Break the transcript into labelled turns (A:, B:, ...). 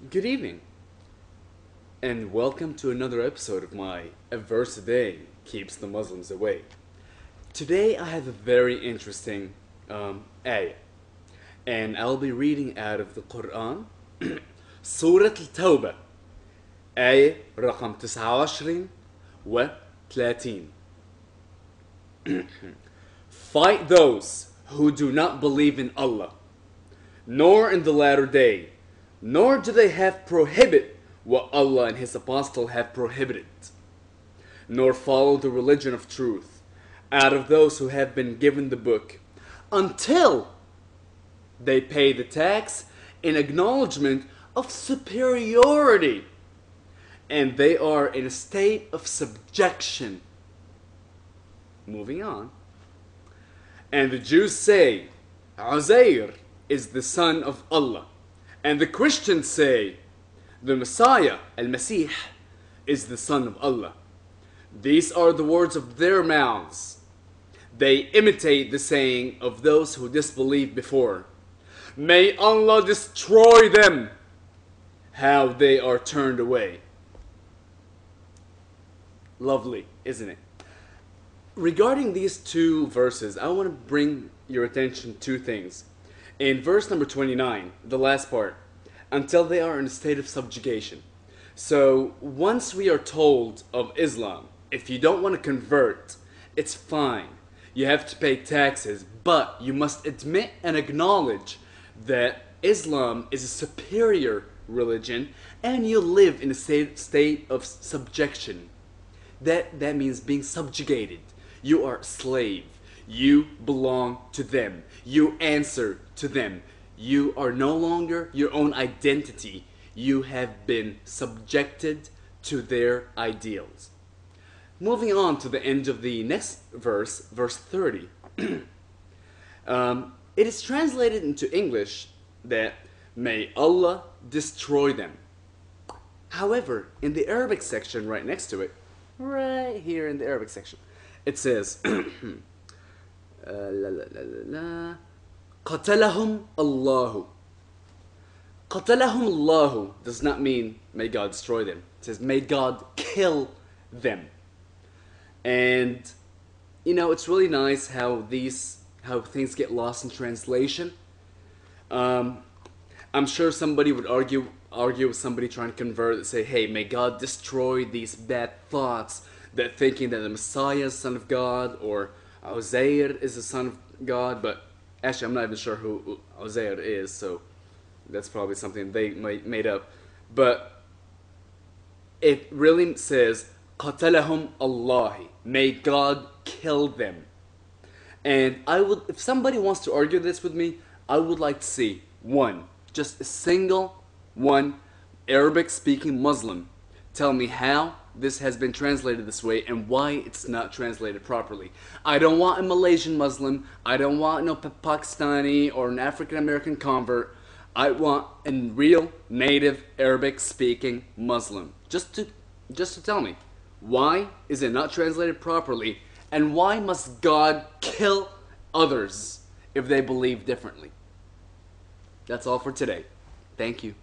A: Good evening, and welcome to another episode of my A Verse a Day Keeps the Muslims Away. Today I have a very interesting ayah, and I'll be reading out of the Quran, Surah Al-Tawbah, ayah رقم 29 و 30. Fight those who do not believe in Allah, nor in the latter day, nor do they have prohibit what Allah and His Apostle have prohibited, nor follow the religion of truth out of those who have been given the book, until they pay the tax in acknowledgement of superiority, and they are in a state of subjection. Moving on. And the Jews say, Uzair is the son of Allah. And the Christians say, the Messiah, Al-Masih, is the son of Allah. These are the words of their mouths. They imitate the saying of those who disbelieved before. May Allah destroy them, how they are turned away. Lovely, isn't it? Regarding these two verses, I want to bring your attention to two things. In verse number 29, the last part, until they are in a state of subjugation. So once we are told of Islam, if you don't want to convert, it's fine. You have to pay taxes, but you must admit and acknowledge that Islam is a superior religion and you live in a state of subjection. That means being subjugated. You are a slave. You belong to them. You answer to them. You are no longer your own identity. You have been subjected to their ideals. Moving on to the end of the next verse, verse 30. It is translated into English that, may Allah destroy them. However, in the Arabic section right next to it, right here in the Arabic section, it says, قتلهم الله. قتلهم الله does not mean may God destroy them. It says may God kill them. And it's really nice how things get lost in translation. I'm sure somebody would argue with somebody trying to convert and say, hey, may God destroy these bad thoughts, that thinking that the Messiah is the son of God or Uzair is the son of God. But actually, I'm not even sure who Uzair is, so that's probably something they made up. But it really says, قَتَلَهُمْ اللَّهِ. May God kill them. And if somebody wants to argue this with me, I would like to see just a single one Arabic-speaking Muslim tell me how this has been translated this way and why it's not translated properly. I don't want a Malaysian Muslim. I don't want no Pakistani or an African American convert. I want a real native Arabic speaking Muslim. Just to tell me, why is it not translated properly, and why must God kill others if they believe differently? That's all for today. Thank you.